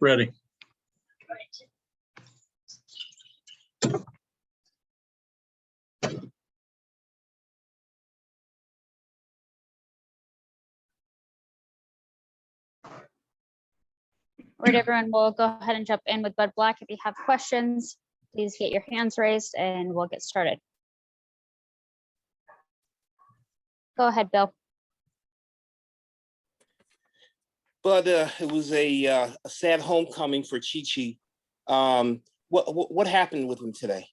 Ready. All right, everyone, we'll go ahead and jump in with Bud Black. If you have questions, please get your hands raised and we'll get started. Go ahead, Bill. But it was a sad homecoming for Chi Chi. What happened with him today?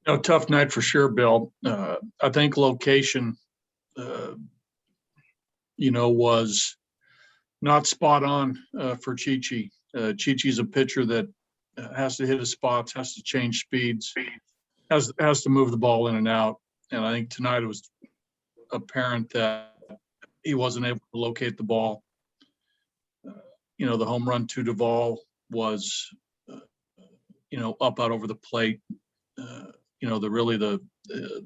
No, tough night for sure, Bill. I think location, was not spot on for Chi Chi. Chi Chi's a pitcher that has to hit his spots, has to change speeds, has to move the ball in and out. And I think tonight it was apparent that he wasn't able to locate the ball. The home run to Duvall was, up out over the plate. The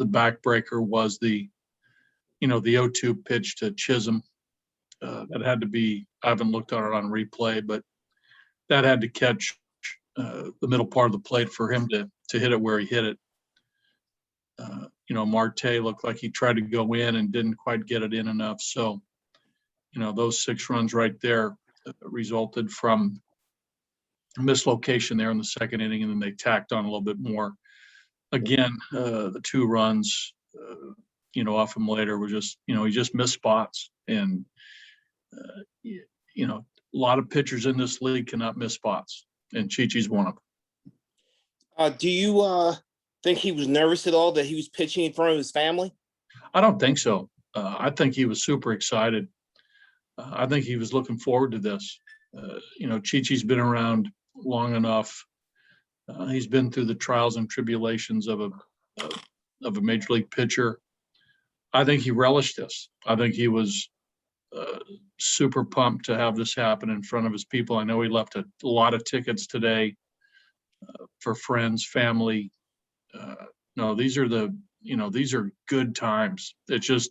backbreaker was the 0-2 pitch to Chisholm. That had to be, I haven't looked at it on replay, but that had to catch the middle part of the plate for him to hit it where he hit it. Marte looked like he tried to go in and didn't quite get it in enough. So, those 6 runs right there resulted from a mislocation there in the second inning, and then they tacked on a little bit more. Again, the 2 runs, off him later were just, he just missed spots. And, a lot of pitchers in this league cannot miss spots, and Chi-Chi's one of them. Do you think he was nervous at all that he was pitching in front of his family? I don't think so. I think he was super excited. I think he was looking forward to this. Chi-Chi's been around long enough. He's been through the trials and tribulations of a major league pitcher. I think he relished this. I think he was super pumped to have this happen in front of his people. I know he left a lot of tickets today for friends, family. No, these are good times. It's just,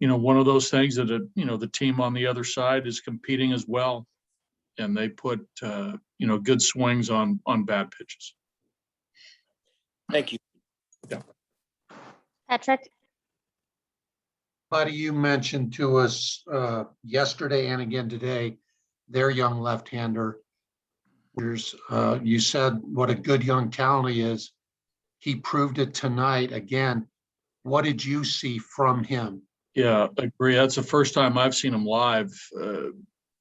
one of those things that, the team on the other side is competing as well. And they put, good swings on bad pitches. Thank you. Yeah. Patrick. Buddy, you mentioned to us yesterday and again today, their young left-hander. You said what a good young talent he is. He proved it tonight again. What did you see from him? Yeah, I agree. That's the first time I've seen him live.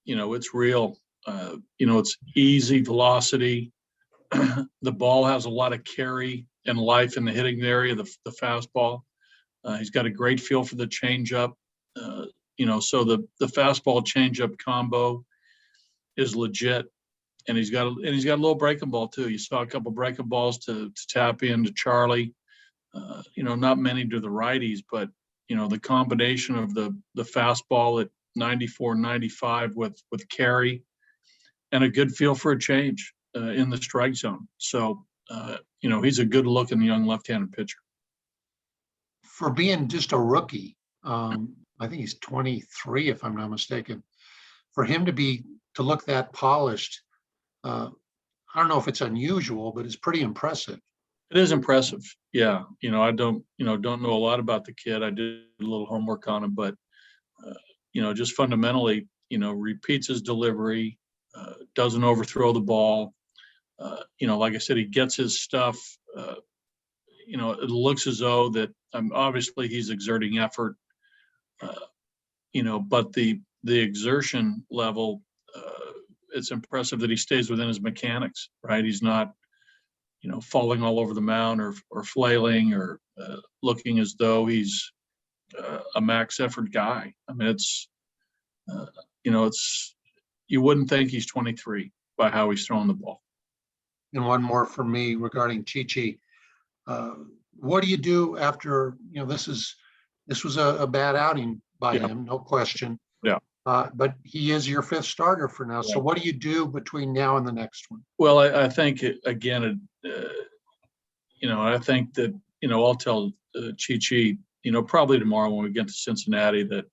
It's real. It's easy velocity. The ball has a lot of carry and life in the hitting area, the fastball. He's got a great feel for the changeup. So the fastball changeup combo is legit, and he's got a little breaking ball too. You saw a couple breaking balls to tap into Charlie. Not many to the righties, but the combination of the fastball at 94, 95 with carry and a good feel for a change in the strike zone. So he's a good looking young left-handed pitcher. For being just a rookie, I think he's 23, if I'm not mistaken. For him to look that polished, I don't know if it's unusual, but it's pretty impressive. It is impressive. Yeah. I don't know a lot about the kid. I did a little homework on him, but, just fundamentally, repeats his delivery, doesn't overthrow the ball. Like I said, he gets his stuff. It looks as though that obviously he's exerting effort, but the exertion level, it's impressive that he stays within his mechanics, right? He's not, falling all over the mound or flailing or looking as though he's a max effort guy. I mean, it's you wouldn't think he's 23 by how he's throwing the ball. And one more for me regarding Chi-Chi. What do you do after, this was a bad outing by him, no question. Yeah. But he is your 5th starter for now. Yeah. So what do you do between now and the next one? Well, I think again, I think that, I'll tell Chi-Chi, probably tomorrow when we get to Cincinnati that,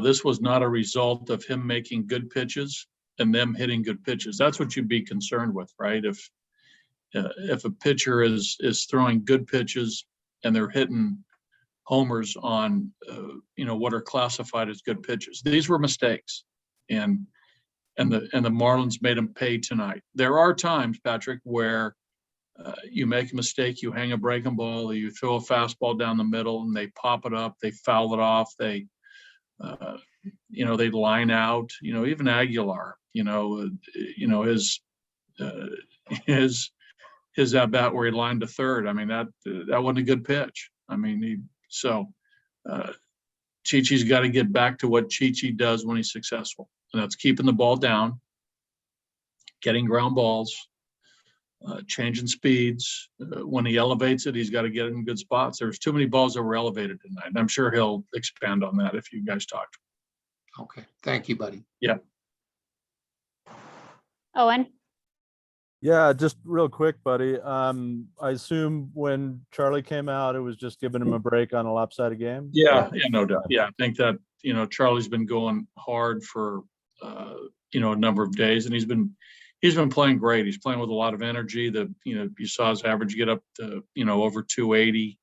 this was not a result of him making good pitches and them hitting good pitches. That's what you'd be concerned with, right? If a pitcher is throwing good pitches and they're hitting homers on, what are classified as good pitches. These were mistakes, and the Marlins made them pay tonight. There are times, Patrick, where you make a mistake, you hang a breaking ball, or you throw a fastball down the middle, and they pop it up, they foul it off, they line out. Even Aguilar, his at bat where he lined to third. I mean, that wasn't a good pitch. I mean, Chichi's got to get back to what Chichi does when he's successful, and that's keeping the ball down, getting ground balls, changing speeds. When he elevates it, he's got to get it in good spots. There's too many balls that were elevated tonight, and I'm sure he'll expand on that if you guys talk to him. Okay, thank you, buddy. Yeah. Owen? Yeah, just real quick, buddy. I assume when Charlie came out, it was just giving him a break on a lopsided game. Yeah, no doubt. Yeah, I think that, Charlie's been going hard for, a number of days, and he's been playing great. He's playing with a lot of energy. You saw his average get up to, over 280.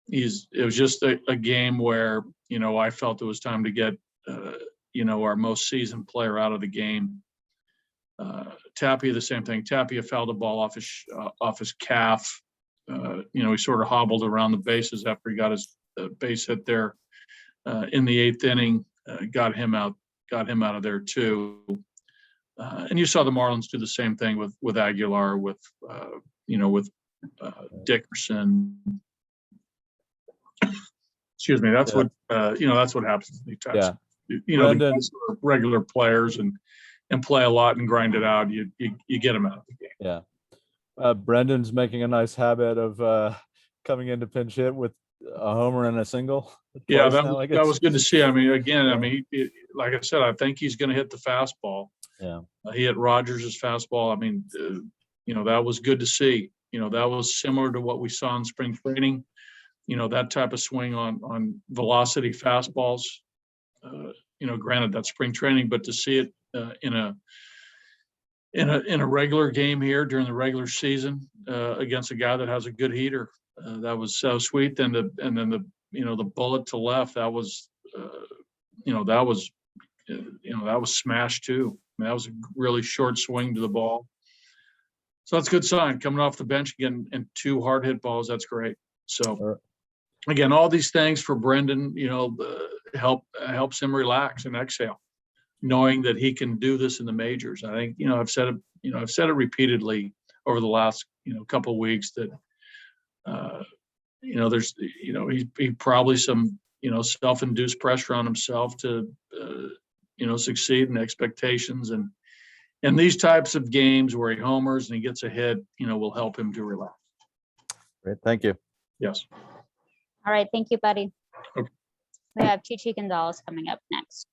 It was just a game where, I felt it was time to get, our most seasoned player out of the game. Tapia, the same thing. Tapia fouled the ball off his calf. He sort of hobbled around the bases after he got his base hit there in the 8th inning. Got him out of there too. And you saw the Marlins do the same thing with Aguilar, with Dickerson. Excuse me. That's what happens in these types. Yeah. The guys who are regular players and play a lot and grind it out. You get them out of the game. Yeah. Brendan's making a nice habit of coming in to pinch hit with a homer and a single. Yeah, that was good to see. I mean, again, like I said, I think he's going to hit the fastball. Yeah. He hit Rogers' fastball. I mean, that was good to see. That was similar to what we saw in spring training. That type of swing on velocity fastballs. Granted that's spring training, but to see it in a regular game here during the regular season against a guy that has a good heater, that was so sweet. And then the bullet to left, that was smashed too. I mean, that was a really short swing to the ball. So that's a good sign coming off the bench again, and 2 hard hit balls. That's great. So again, all these things for Brendan, helps him relax and exhale, knowing that he can do this in the majors. I think, I've said it repeatedly over the last, couple of weeks that, there's, he probably some, self-induced pressure on himself to, succeed in expectations. And these types of games where he homers and he gets a hit, will help him to relax. Great. Thank you. Yes. All right, thank you, buddy. Okay. We have Chichi Gonzalez coming up next.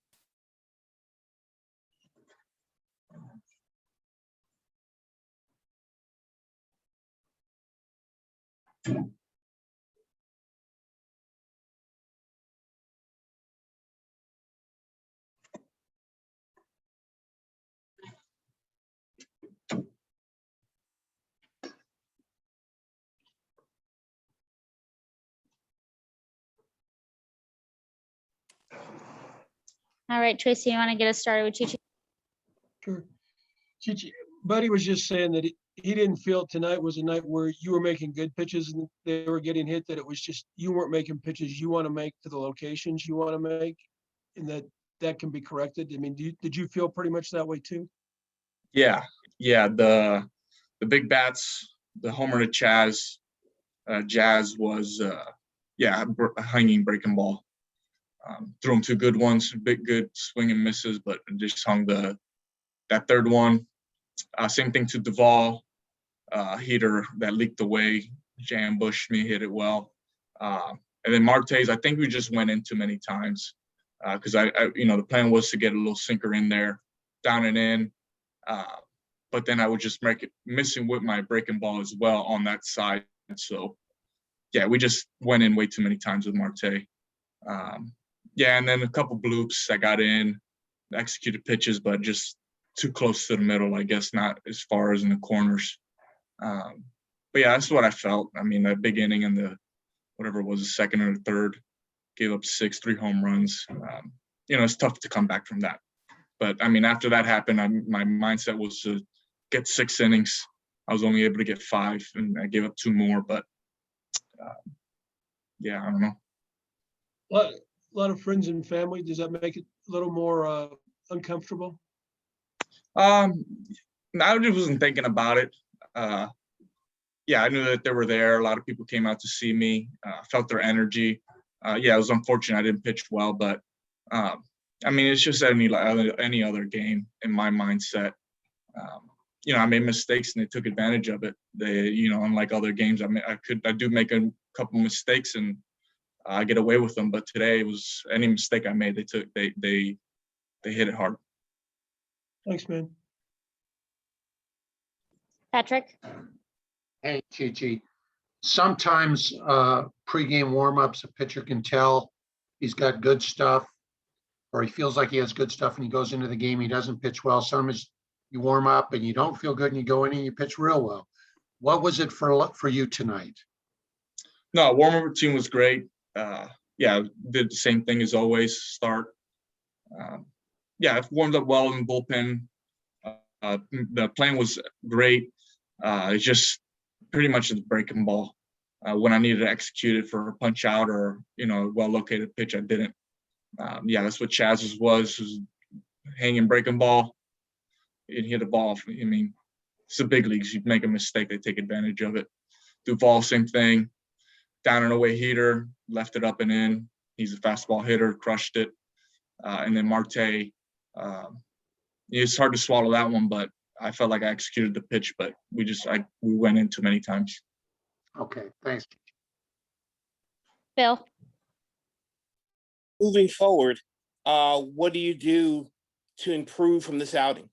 All right, Tracy, you want to get us started with Chichi? Sure. Chichi, Buddy was just saying that he didn't feel tonight was a night where you were making good pitches and they were getting hit, that it was just you weren't making pitches you want to make to the locations you want to make, and that can be corrected. I mean, did you feel pretty much that way too? Yeah. The big bats, the homer to Jazz was a hanging breaking ball. Threw him 2 good ones, big good swing and misses, but just hung that third one. Same thing to Duvall, heater that leaked away. Jan Bush me hit it well. And then Marte's, I think we just went in too many times because the plan was to get a little sinker in there, down and in. But then I would just make it missing with my breaking ball as well on that side. So yeah, we just went in way too many times with Marte. Yeah, and then a couple bloops. I got in, executed pitches, but just too close to the middle, I guess, not as far as in the corners. But yeah, that's what I felt. I mean, that big inning and the whatever it was, the second or the third, gave up 3 home runs. It's tough to come back from that. But I mean, after that happened, my mindset was to get 6 innings. I was only able to get 5, and I gave up 2 more. But yeah, I don't know. A lot of friends and family. Does that make it a little more uncomfortable? I just wasn't thinking about it. Yeah, I knew that they were there. A lot of people came out to see me. Felt their energy. Yeah, it was unfortunate I didn't pitch well, but I mean, it's just any other game in my mindset. I made mistakes and they took advantage of it. Unlike other games, I do make a couple mistakes and I get away with them. But today it was any mistake I made, they hit it hard. Thanks, man. Patrick? Hey, Chichi. Sometimes pregame warmups, a pitcher can tell he's got good stuff, or he feels like he has good stuff and he goes into the game, he doesn't pitch well. Sometimes you warm up and you don't feel good and you go in and you pitch real well. What was it for you tonight? No, warm-up routine was great. Yeah, did the same thing as always, start. Yeah, I've warmed up well in the bullpen. The plan was great. It's just pretty much the breaking ball. When I needed to execute it for a punch out or, well-located pitch, I didn't. Yeah, that's what Chaz's was hanging breaking ball. It hit a ball. I mean, it's the big leagues. You make a mistake, they take advantage of it. Duvall, same thing. Down and away heater, left it up and in. He's a fastball hitter, crushed it. And then Marte, it's hard to swallow that one, but I felt like I executed the pitch, but we went in too many times. Okay, thanks. Bill? Moving forward, what do you do to improve from this outing?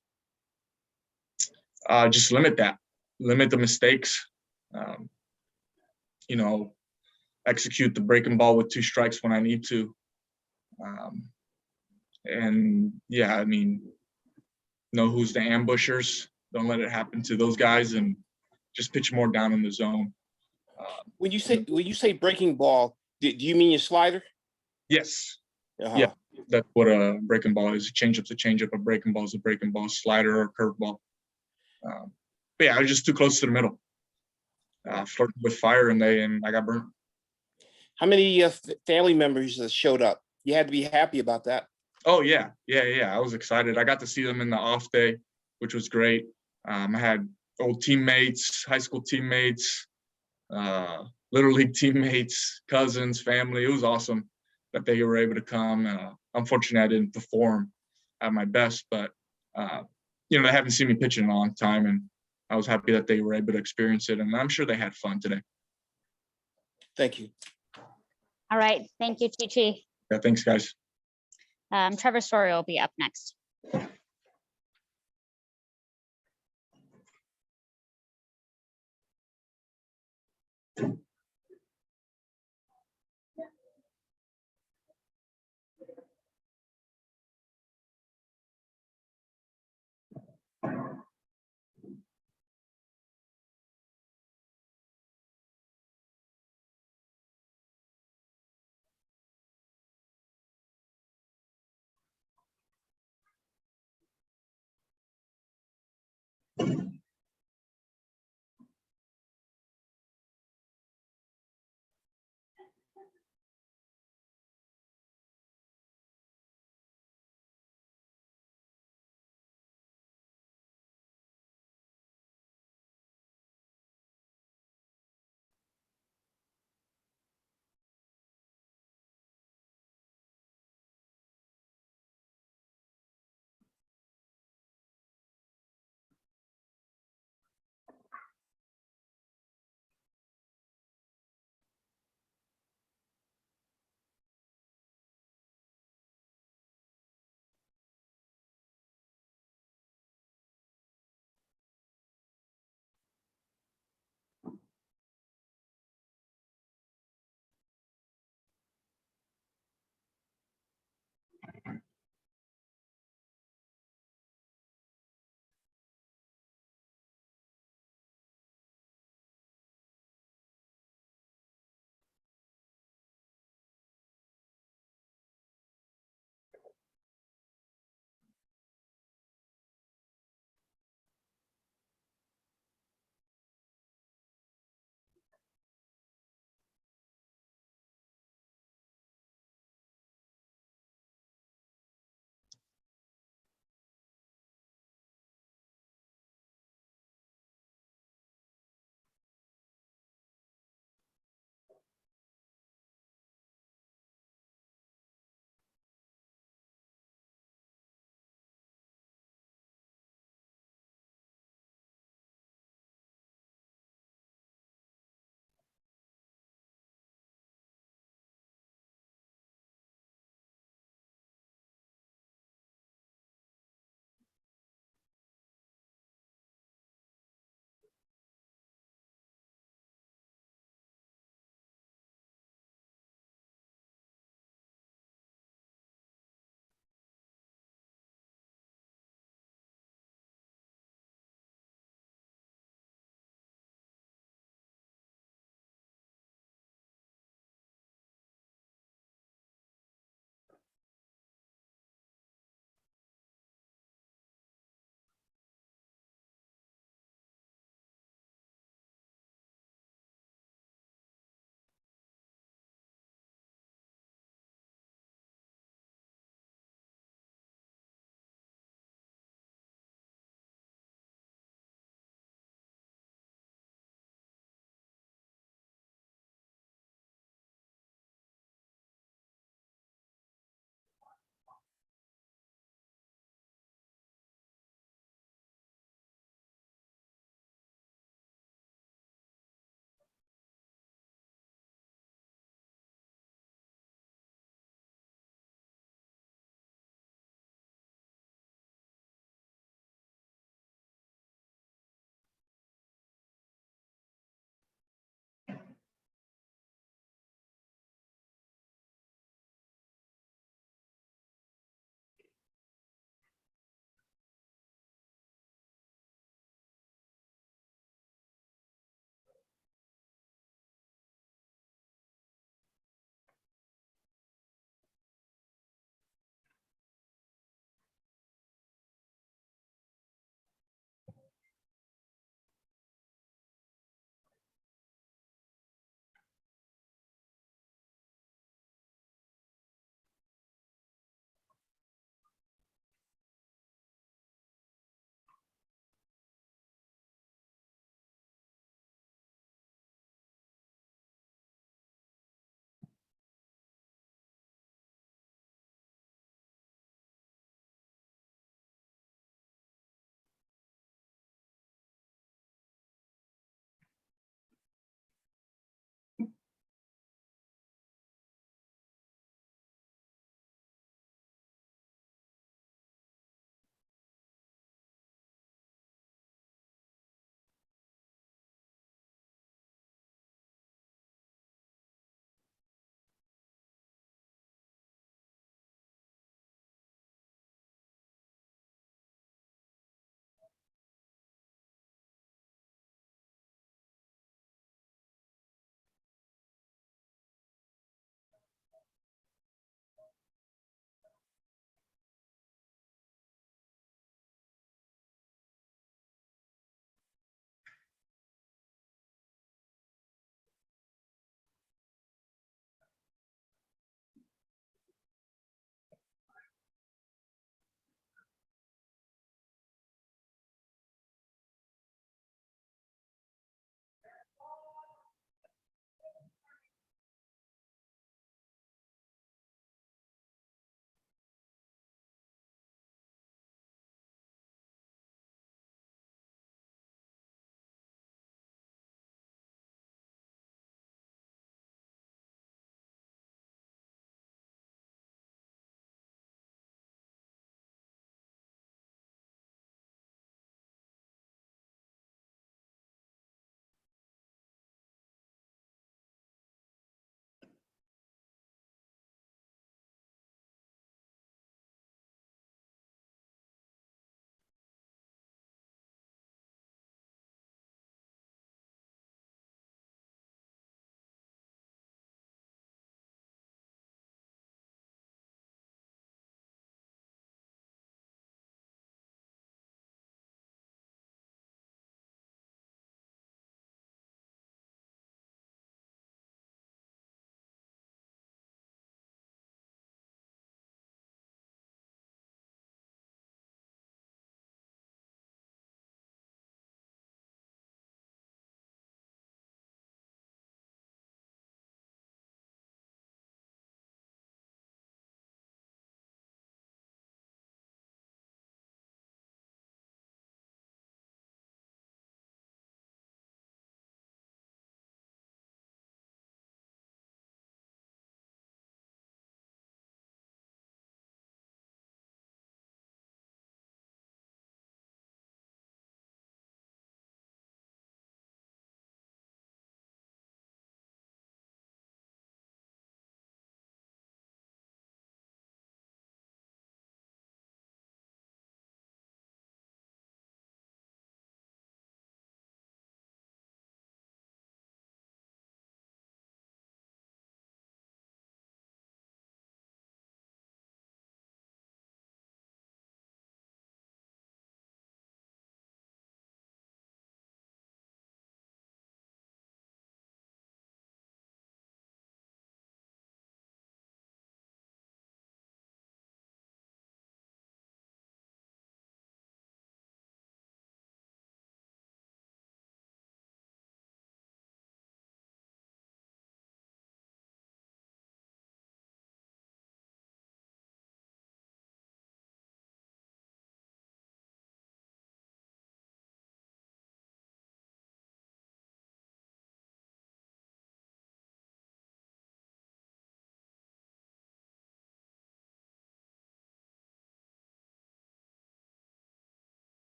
Just limit the mistakes. Execute the breaking ball with 2 strikes when I need to. And yeah, I mean, know who's the ambushers. Don't let it happen to those guys, and just pitch more down in the zone. When you say breaking ball, do you mean your slider? Yes. Uh-huh. Yeah, that's what a breaking ball is. A changeup's a changeup. A breaking ball is a breaking ball. Slider or curveball. But yeah, I was just too close to the middle. Flirted with fire, and I got burnt. How many family members showed up? You had to be happy about that. Oh yeah. I was excited. I got to see them in the off day, which was great. I had old teammates, high school teammates, little league teammates, cousins, family. It was awesome that they were able to come. Unfortunately, I didn't perform at my best, but they haven't seen me pitch in a long time, and I was happy that they were able to experience it, and I'm sure they had fun today. Thank you. All right, thank you, Chichi. Yeah, thanks, guys. Trevor Story will be up next.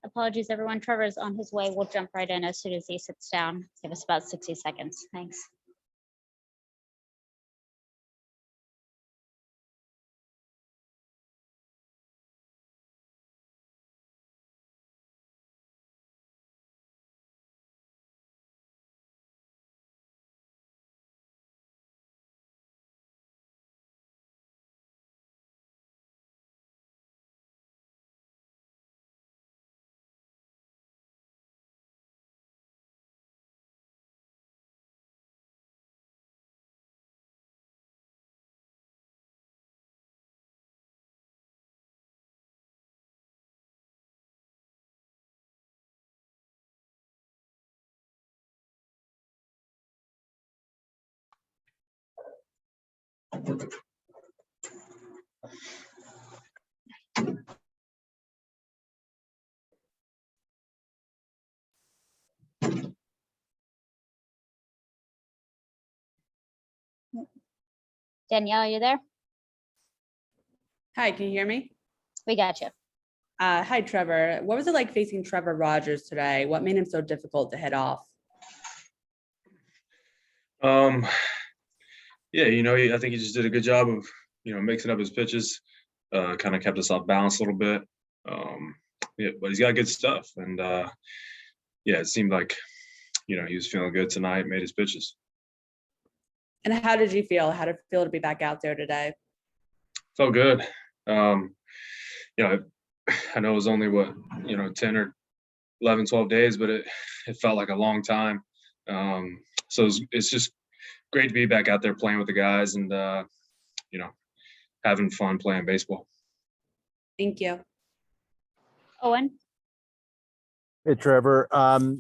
Apologies, everyone. Trevor's on his way. We'll jump right in as soon as he sits down. Give us about 60 seconds. Thanks. Danielle, are you there? Hi, can you hear me? We got you. Hi, Trevor. What was it like facing Trevor Rogers today? What made him so difficult to hit off? Yeah, I think he just did a good job of, mixing up his pitches, kind of kept us off balance a little bit. Yeah, but he's got good stuff. And yeah, it seemed like, he was feeling good tonight, made his pitches. And how did you feel? How did it feel to be back out there today? Felt good. I know it was only 10 or 11, 12 days, but it felt like a long time. So it's just great to be back out there playing with the guys and, having fun playing baseball. Thank you. Owen? Hey, Trevor.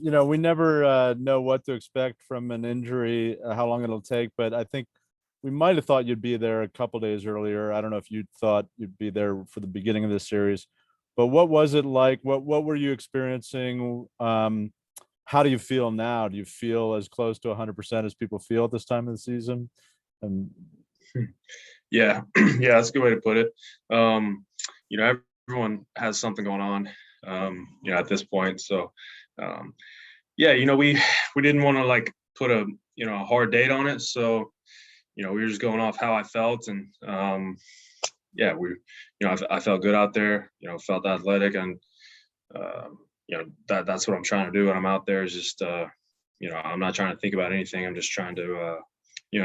We never know what to expect from an injury, how long it'll take, but I think we might have thought you'd be there a couple days earlier. I don't know if you thought you'd be there for the beginning of this series, but what was it like? What were you experiencing? How do you feel now? Do you feel as close to 100% as people feel at this time of the season? And Yeah, yeah, that's a good way to put it. Everyone has something going on, at this point. So, yeah, we didn't want to put a hard date on it. So, we were just going off how I felt, and yeah, I felt good out there. Felt athletic, and that's what I'm trying to do when I'm out there. Is just I'm not trying to think about anything. I'm just trying to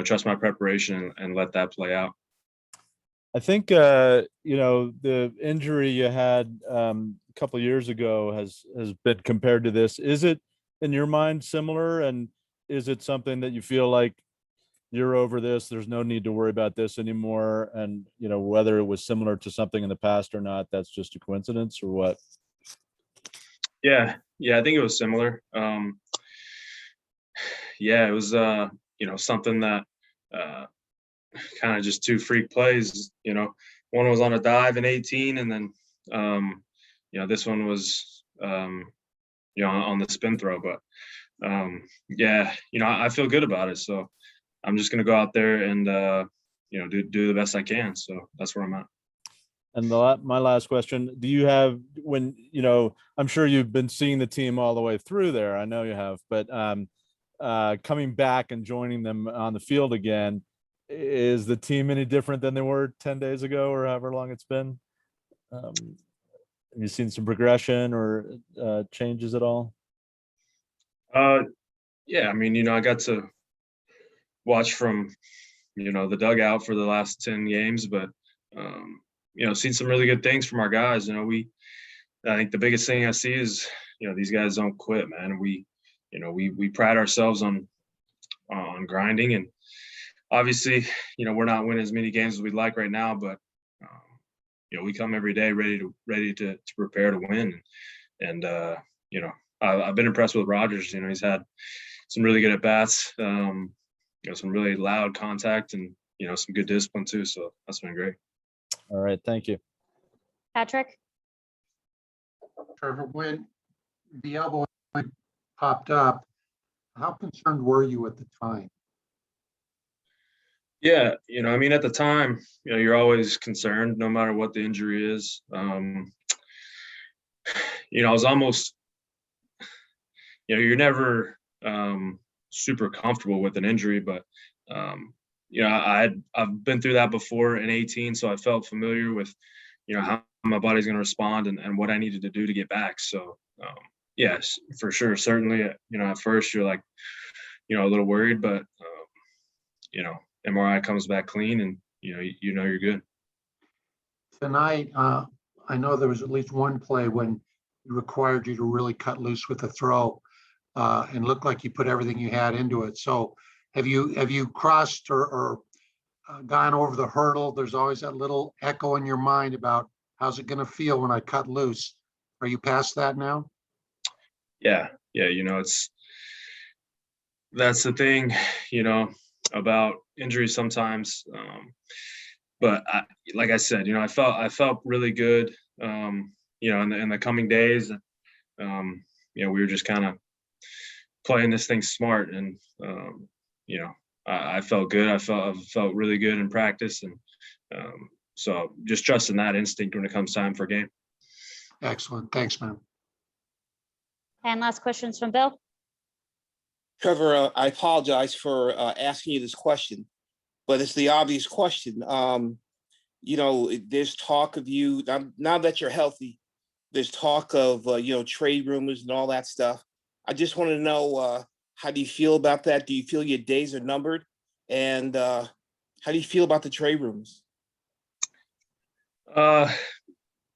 trust my preparation and let that play out. I think the injury you had a couple of years ago has been compared to this. Is it in your mind similar, and is it something that you feel like you're over this, there's no need to worry about this anymore, and whether it was similar to something in the past or not, that's just a coincidence, or what? Yeah, I think it was similar. Yeah, it was something that kind of just two freak plays. One was on a dive in 18, and then this one was on the spin throw. But yeah, I feel good about it. So I'm just gonna go out there and do the best I can. So that's where I'm at. And my last question, do you have, when I'm sure you've been seeing the team all the way through there, I know you have, but coming back and joining them on the field again, is the team any different than they were 10 days ago or however long it's been? Have you seen some progression or changes at all? Yeah, I mean, I got to watch from the dugout for the last 10 games, but seen some really good things from our guys. I think the biggest thing I see is these guys don't quit, man. We pride ourselves on grinding, and obviously we're not winning as many games as we'd like right now, but we come every day ready to prepare to win. And I've been impressed with Rogers. He's had some really good at bats, some really loud contact, and some good discipline too. So that's been great. All right, thank you. Patrick? Trevor, when the elbow popped up, how concerned were you at the time? Yeah, I mean, at the time, you're always concerned no matter what the injury is. I was almost, you're never super comfortable with an injury, but I've been through that before in 18, so I felt familiar with how my body's going to respond and what I needed to do to get back. So yes, for sure, certainly, at first you're like a little worried, but MRI comes back clean, and you're good. Tonight, I know there was at least one play when it required you to really cut loose with the throw, and looked like you put everything you had into it. So have you crossed or gone over the hurdle? There's always that little echo in your mind about how's it going to feel when I cut loose. Are you past that now? Yeah, that's the thing, about injuries sometimes. But like I said, I felt really good, in the coming days. We were just kind of playing this thing smart, and I felt good. I felt really good in practice, and so just trusting that instinct when it comes time for a game. Excellent. Thanks, man. And last questions from Bill. Trevor, I apologize for asking you this question, but it's the obvious question. There's talk of you now that you're healthy. There's talk of trade rumors and all that stuff. I just want to know, how do you feel about that? Do you feel your days are numbered? And how do you feel about the trade rumors? I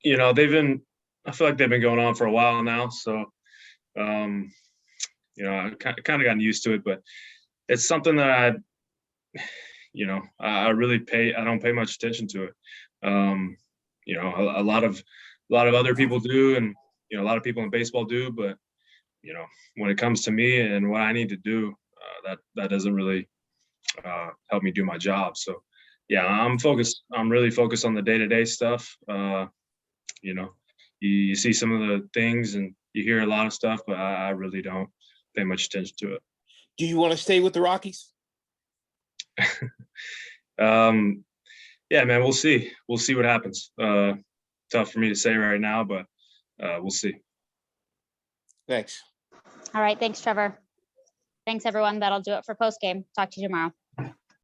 feel like they've been going on for a while now. So, I kind of gotten used to it, but it's something that I don't pay much attention to it. A lot of other people do, and a lot of people in baseball do, but when it comes to me and what I need to do, that doesn't really help me do my job. So yeah, I'm really focused on the day-to-day stuff. You see some of the things and you hear a lot of stuff, but I really don't pay much attention to it. Do you want to stay with the Rockies? Yeah, man, we'll see. We'll see what happens. Tough for me to say right now, but we'll see. Thanks. All right. Thanks, Trevor. Thanks, everyone. That'll do it for post game. Talk to you tomorrow.